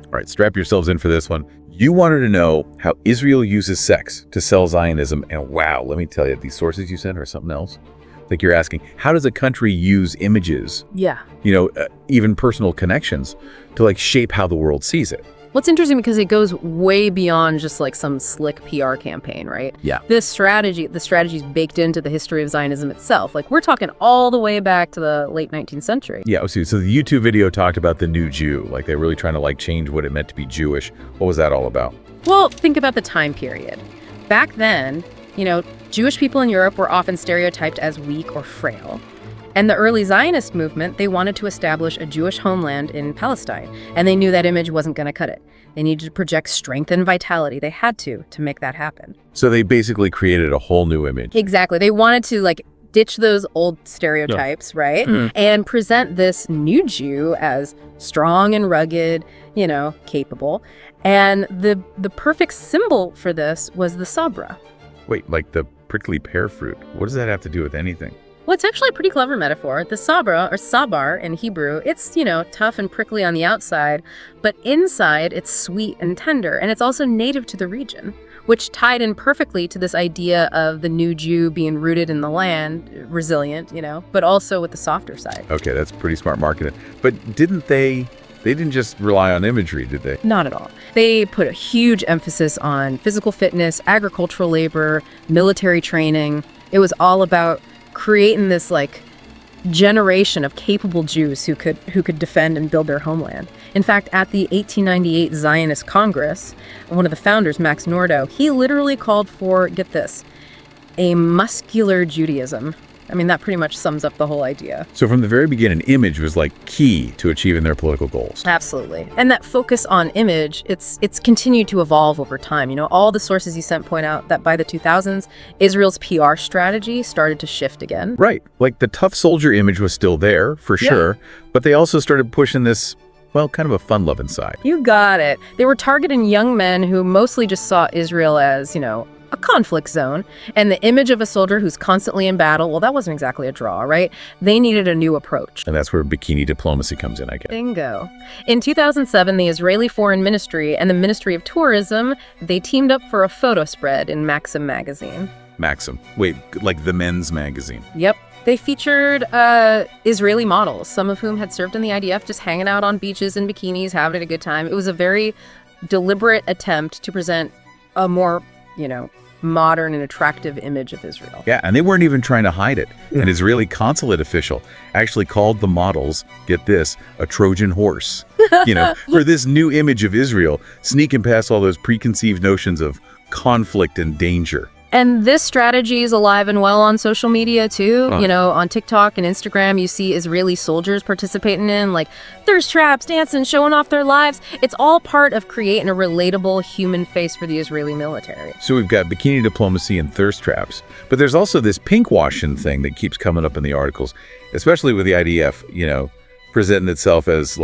All right, strap yourselves in for this one. You wanted to know how Israel uses sex to sell Zionism, and wow, let me tell you, these sources you sent are something else. Like you're asking, how does a country use images, even personal connections, to like shape how the world sees it? Well, it's interesting because it goes way beyond just like some slick PR campaign, right? Yeah. The strategy is baked into the history of Zionism itself. Like we're talking all the way back to the late 19th century. Yeah, so the YouTube video talked about the new Jew, like they're really trying to like change what it meant to be Jewish. What was that all about? Well, think about the time period. Back then, Jewish people in Europe were often stereotyped as weak or frail. And the early Zionist movement, they wanted to establish a Jewish homeland in Palestine, and they knew that image wasn't going to cut it. They needed to project strength and vitality. They had to make that happen. So they basically created a whole new image. Exactly. They wanted to ditch those old stereotypes, right? Mm-hmm. And present this new Jew as strong and rugged, capable. And the perfect symbol for this was the sabra. Wait, like the prickly pear fruit. What does that have to do with anything? Well, it's actually a pretty clever metaphor. The sabra, or sabar in Hebrew, it's, tough and prickly on the outside, but inside it's sweet and tender, and it's also native to the region, which tied in perfectly to this idea of the new Jew being rooted in the land, resilient, but also with the softer side. Okay, that's pretty smart marketing. But they didn't just rely on imagery, did they? Not at all. They put a huge emphasis on physical fitness, agricultural labor, military training. It was all about creating this generation of capable Jews who could defend and build their homeland. In fact, at the 1898 Zionist Congress, one of the founders, Max Nordau, he literally called for, get this, a muscular Judaism. I mean, that pretty much sums up the whole idea. So from the very beginning, image was key to achieving their political goals. Absolutely. And that focus on image, it's continued to evolve over time. All the sources you sent point out that by the 2000s, Israel's PR strategy started to shift again. Right. Like the tough soldier image was still there, for sure, but they also started pushing this, kind of a fun-loving side. You got it. They were targeting young men who mostly just saw Israel as, a conflict zone, and the image of a soldier who's constantly in battle, well, that wasn't exactly a draw, right? They needed a new approach. And that's where bikini diplomacy comes in, I guess. Bingo. In 2007, the Israeli Foreign Ministry and the Ministry of Tourism, they teamed up for a photo spread in Maxim magazine. Maxim. Wait, like the men's magazine? Yep. They featured Israeli models, some of whom had served in the IDF, just hanging out on beaches in bikinis, having a good time. It was a very deliberate attempt to present a more modern and attractive image of Israel. Yeah, and they weren't even trying to hide it. An Israeli consulate official actually called the models, get this, a Trojan horse, for this new image of Israel, sneaking past all those preconceived notions of conflict and danger. And this strategy is alive and well on social media too. On TikTok and Instagram, you see Israeli soldiers participating in thirst traps, dancing, showing off their lives. It's all part of creating a relatable human face for the Israeli military. So we've got bikini diplomacy and thirst traps, but there's also this pinkwashing thing that keeps coming up in the articles, especially with the IDF, presenting itself as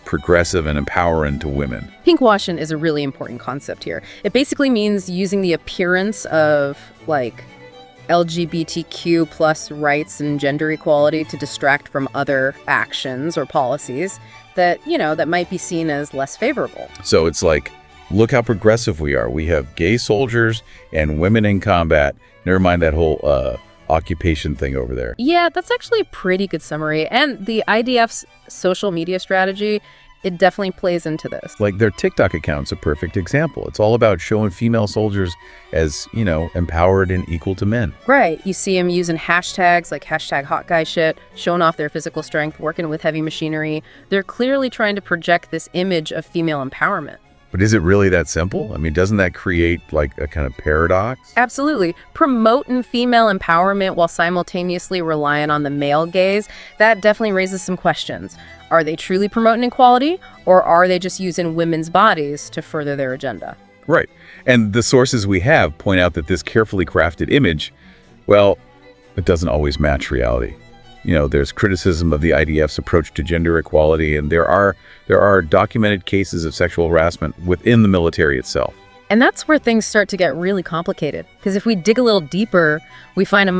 progressive and empowering to women. Pinkwashing is a really important concept here. It basically means using the appearance of LGBTQ plus rights and gender equality to distract from other actions or policies that, that might be seen as less favorable. So it's look how progressive we are. We have gay soldiers and women in combat. Never mind that whole occupation thing over there. Yeah, that's actually a pretty good summary. And the IDF's social media strategy, it definitely plays into this. Their TikTok account's a perfect example. It's all about showing female soldiers as, empowered and equal to men. Right. You see them using hashtags like #HotGuyShit, showing off their physical strength, working with heavy machinery. They're clearly trying to project this image of female empowerment. But is it really that simple? I mean, doesn't that create a kind of paradox? Absolutely. Promoting female empowerment while simultaneously relying on the male gaze, that definitely raises some questions. Are they truly promoting equality, or are they just using women's bodies to further their agenda? Right. And the sources we have point out that this carefully crafted image, it doesn't always match reality. There's criticism of the IDF's approach to gender equality, and there are documented cases of sexual harassment within the military itself. And that's where things start to get really complicated. Because if we dig a little deeper, we find a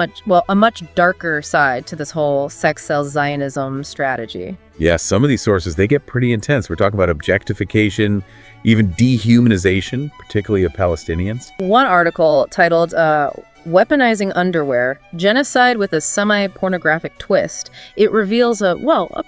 much darker side to this whole sex sells Zionism strategy. Yeah, some of these sources, they get pretty intense. We're talking about objectification, even dehumanization, particularly of Palestinians. One article titled Weaponizing Underwear, Genocide with a Semi-Pornographic Twist. It reveals a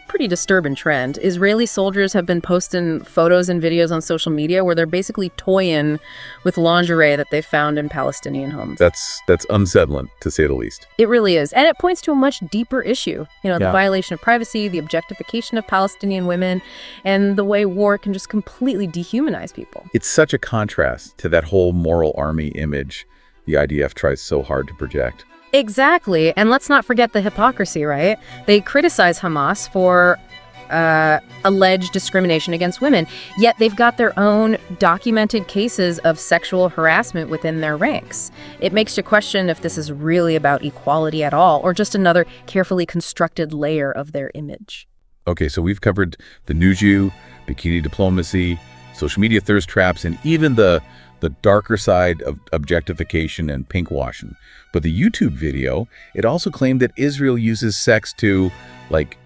pretty disturbing trend. Israeli soldiers have been posting photos and videos on social media where they're basically toying with lingerie that they found in Palestinian homes. That's unsettling, to say the least. It really is. And it points to a much deeper issue. The violation of privacy, the objectification of Palestinian women, and the way war can just completely dehumanize people. It's such a contrast to that whole moral army image the IDF tries so hard to project. Exactly. And let's not forget the hypocrisy, right? They criticize Hamas for alleged discrimination against women, yet they've got their own documented cases of sexual harassment within their ranks. It makes you question if this is really about equality at all, or just another carefully constructed layer of their image. Okay, so we've covered the Nuju, bikini diplomacy, social media thirst traps, and even the darker side of objectification and pinkwashing. But the YouTube video, it also claimed that Israel uses sex to,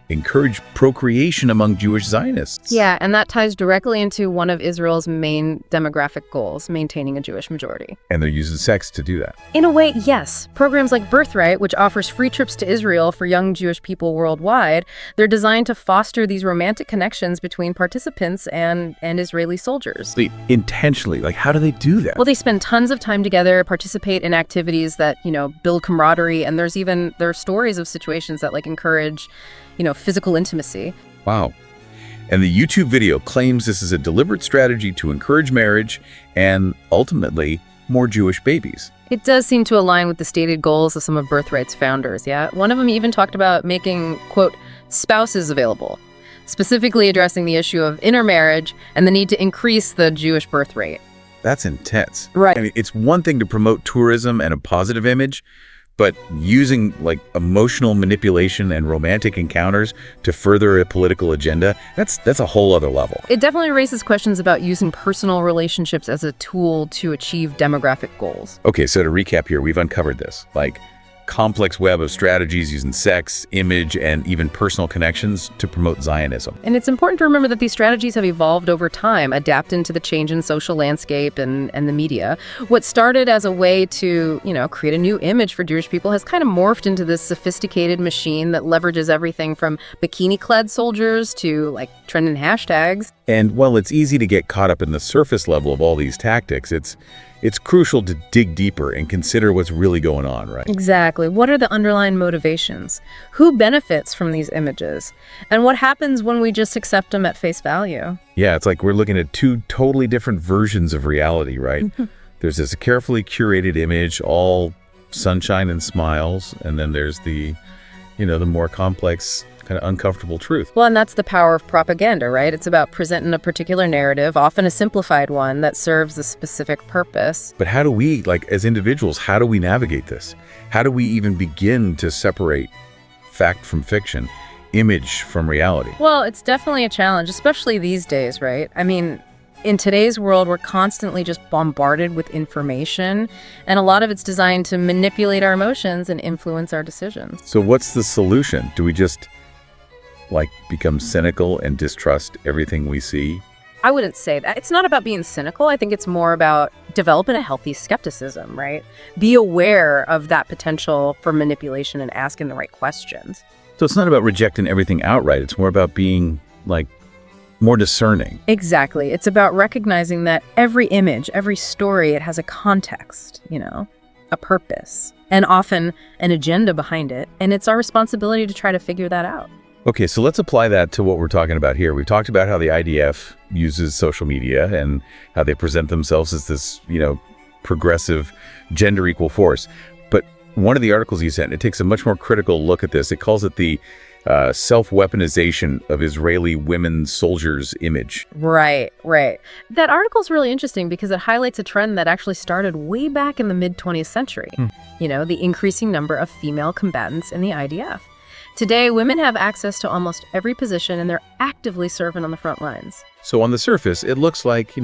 encourage procreation among Jewish Zionists. Yeah, and that ties directly into one of Israel's main demographic goals, maintaining a Jewish majority. And they're using sex to do that. In a way, yes. Programs like Birthright, which offers free trips to Israel for young Jewish people worldwide, they're designed to foster these romantic connections between participants and Israeli soldiers. They intentionally, how do they do that? Well, they spend tons of time together, participate in activities that, build camaraderie, and there are stories of situations that encourage physical intimacy. Wow. And the YouTube video claims this is a deliberate strategy to encourage marriage and, ultimately, more Jewish babies. It does seem to align with the stated goals of some of Birthright's founders, yeah? One of them even talked about making, quote, spouses available, specifically addressing the issue of intermarriage and the need to increase the Jewish birth rate. That's intense. Right. I mean, it's one thing to promote tourism and a positive image, but using emotional manipulation and romantic encounters to further a political agenda, that's a whole other level. It definitely raises questions about using personal relationships as a tool to achieve demographic goals. Okay, so to recap here, we've uncovered this, complex web of strategies using sex, image, and even personal connections to promote Zionism. And it's important to remember that these strategies have evolved over time, adapting to the change in social landscape and the media. What started as a way to, create a new image for Jewish people has kind of morphed into this sophisticated machine that leverages everything from bikini-clad soldiers to, trending hashtags. And while it's easy to get caught up in the surface level of all these tactics, it's crucial to dig deeper and consider what's really going on, right? Exactly. What are the underlying motivations? Who benefits from these images? And what happens when we just accept them at face value? Yeah, it's like we're looking at two totally different versions of reality, right? There's this carefully curated image, all sunshine and smiles, and then there's the more complex, kind of uncomfortable truth. Well, and that's the power of propaganda, right? It's about presenting a particular narrative, often a simplified one, that serves a specific purpose. But how do we, as individuals, how do we navigate this? How do we even begin to separate fact from fiction, image from reality? Well, it's definitely a challenge, especially these days, right? I mean, in today's world, we're constantly just bombarded with information, and a lot of it's designed to manipulate our emotions and influence our decisions. So what's the solution? Do we just become cynical and distrust everything we see? I wouldn't say that. It's not about being cynical. I think it's more about developing a healthy skepticism, right? Be aware of that potential for manipulation and asking the right questions. So it's not about rejecting everything outright. It's more about being more discerning. Exactly. It's about recognizing that every image, every story, it has a context, a purpose, and often an agenda behind it. And it's our responsibility to try to figure that out. Okay, so let's apply that to what we're talking about here. We've talked about how the IDF uses social media and how they present themselves as this, progressive, gender equal force. But one of the articles you sent, it takes a much more critical look at this. It calls it the self-weaponization of Israeli women soldiers' image. Right. That article's really interesting because it highlights a trend that actually started way back in the mid-20th century. The increasing number of female combatants in the IDF. Today, women have access to almost every position, and they're actively serving on the front lines. So on the surface, it looks like,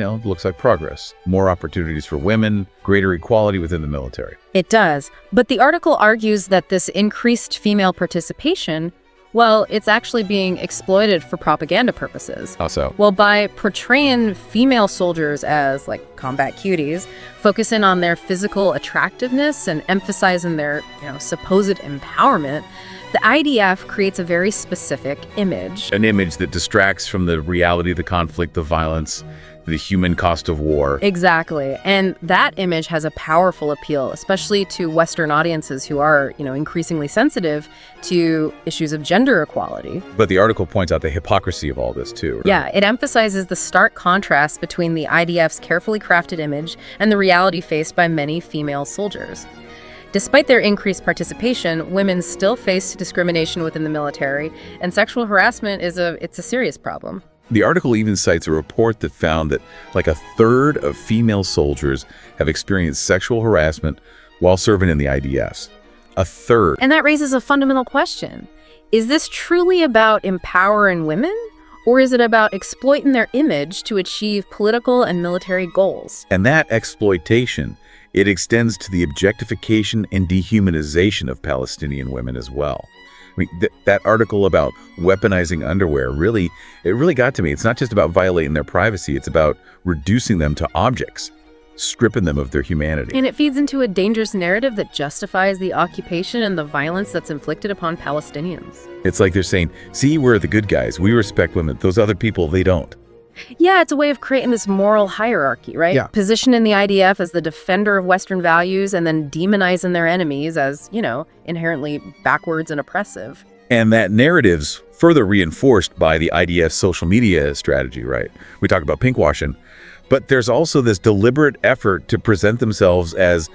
progress. More opportunities for women, greater equality within the military. It does. But the article argues that this increased female participation, well, it's actually being exploited for propaganda purposes. How so? Well, by portraying female soldiers as, combat cuties, focusing on their physical attractiveness and emphasizing their, supposed empowerment, the IDF creates a very specific image. An image that distracts from the reality of the conflict, the violence, the human cost of war. Exactly. And that image has a powerful appeal, especially to Western audiences who are, increasingly sensitive to issues of gender equality. But the article points out the hypocrisy of all this, too. Right? Yeah, it emphasizes the stark contrast between the IDF's carefully crafted image and the reality faced by many female soldiers. Despite their increased participation, women still face discrimination within the military, and sexual harassment it's a serious problem. The article even cites a report that found that a third of female soldiers have experienced sexual harassment while serving in the IDF. A third. And that raises a fundamental question. Is this truly about empowering women, or is it about exploiting their image to achieve political and military goals? And that exploitation, it extends to the objectification and dehumanization of Palestinian women as well. I mean, that article about weaponizing underwear really got to me. It's not just about violating their privacy. It's about reducing them to objects, stripping them of their humanity. And it feeds into a dangerous narrative that justifies the occupation and the violence that's inflicted upon Palestinians. It's like they're saying, see, we're the good guys. We respect women. Those other people, they don't. Yeah, it's a way of creating this moral hierarchy, right? Yeah. Positioning the IDF as the defender of Western values and then demonizing their enemies as, inherently backwards and oppressive. And that narrative's further reinforced by the IDF social media strategy, right? We talk about pinkwashing, but there's also this deliberate effort to present themselves as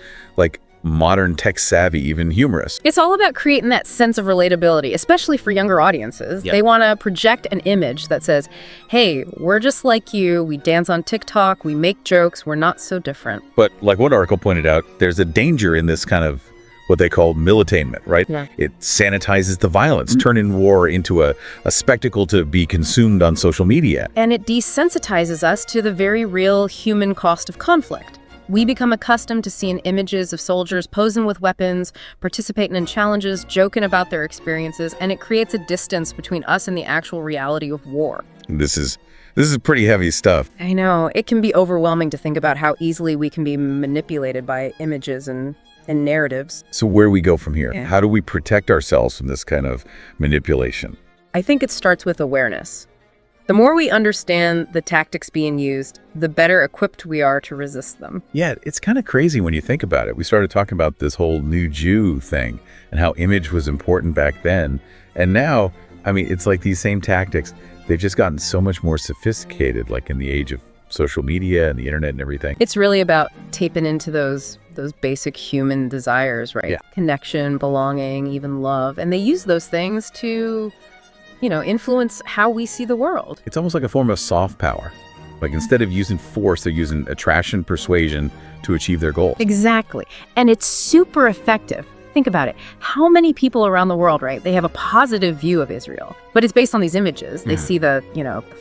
modern tech savvy, even humorous. It's all about creating that sense of relatability, especially for younger audiences. Yep. They want to project an image that says, hey, we're just like you. We dance on TikTok. We make jokes. We're not so different. But like one article pointed out, there's a danger in this kind of what they call militainment, right? Yeah. It sanitizes the violence, turning war into a spectacle to be consumed on social media. And it desensitizes us to the very real human cost of conflict. We become accustomed to seeing images of soldiers posing with weapons, participating in challenges, joking about their experiences, and it creates a distance between us and the actual reality of war. This is pretty heavy stuff. I know. It can be overwhelming to think about how easily we can be manipulated by images and narratives. So where do we go from here? Yeah. How do we protect ourselves from this kind of manipulation? I think it starts with awareness. The more we understand the tactics being used, the better equipped we are to resist them. Yeah, it's kind of crazy when you think about it. We started talking about this whole new Jew thing and how image was important back then. And now, it's like these same tactics, they've just gotten so much more sophisticated, like in the age of social media and the internet and everything. It's really about taping into those basic human desires, right? Yeah. Connection, belonging, even love. And they use those things to, influence how we see the world. It's almost like a form of soft power. Like instead of using force, they're using attraction, persuasion to achieve their goals. Exactly. And it's super effective. Think about it. How many people around the world, right? They have a positive view of Israel, but it's based on these images. They see the,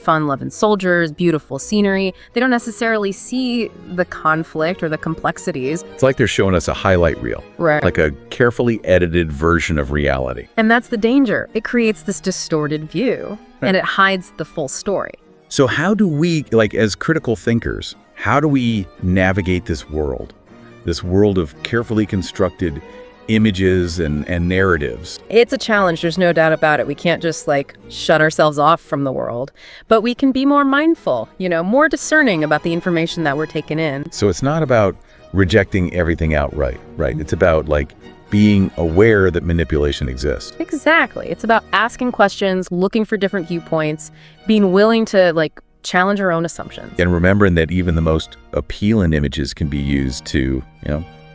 fun-loving soldiers, beautiful scenery. They don't necessarily see the conflict or the complexities. It's like they're showing us a highlight reel, Right. like a carefully edited version of reality. And that's the danger. It creates this distorted view, and it hides the full story. So how do we, as critical thinkers, how do we navigate this world of carefully constructed images and narratives? It's a challenge, there's no doubt about it. We can't just shut ourselves off from the world, but we can be more mindful, more discerning about the information that we're taking in. So it's not about rejecting everything outright, right? It's about being aware that manipulation exists. Exactly. It's about asking questions, looking for different viewpoints, being willing to challenge our own assumptions. And remembering that even the most appealing images can be used to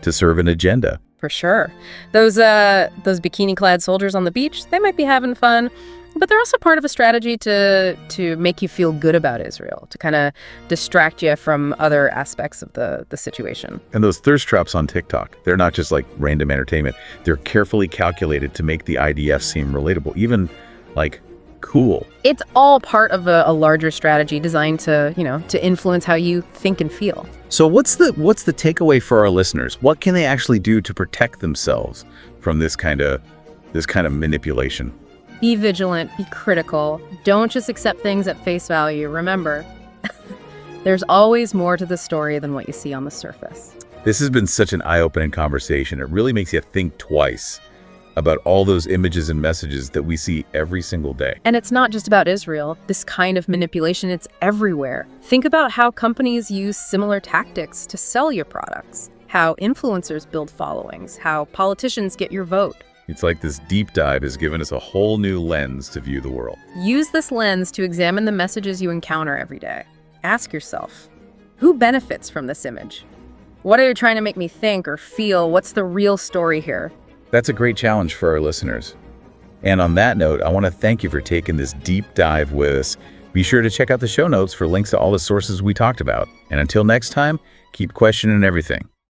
serve an agenda. For sure. Those bikini-clad soldiers on the beach, they might be having fun. But they're also part of a strategy to make you feel good about Israel, to kind of distract you from other aspects of the situation. And those thirst traps on TikTok, they're not just like random entertainment. They're carefully calculated to make the IDF seem relatable, even like cool. It's all part of a larger strategy designed to, to influence how you think and feel. So what's the takeaway for our listeners? What can they actually do to protect themselves from this kind of manipulation? Be vigilant, be critical. Don't just accept things at face value. Remember, there's always more to the story than what you see on the surface. This has been such an eye-opening conversation. It really makes you think twice about all those images and messages that we see every single day. And it's not just about Israel. This kind of manipulation, it's everywhere. Think about how companies use similar tactics to sell your products, how influencers build followings, how politicians get your vote. It's like this deep dive has given us a whole new lens to view the world. Use this lens to examine the messages you encounter every day. Ask yourself, who benefits from this image? What are you trying to make me think or feel? What's the real story here? That's a great challenge for our listeners. And on that note, I want to thank you for taking this deep dive with us. Be sure to check out the show notes for links to all the sources we talked about. And until next time, keep questioning everything.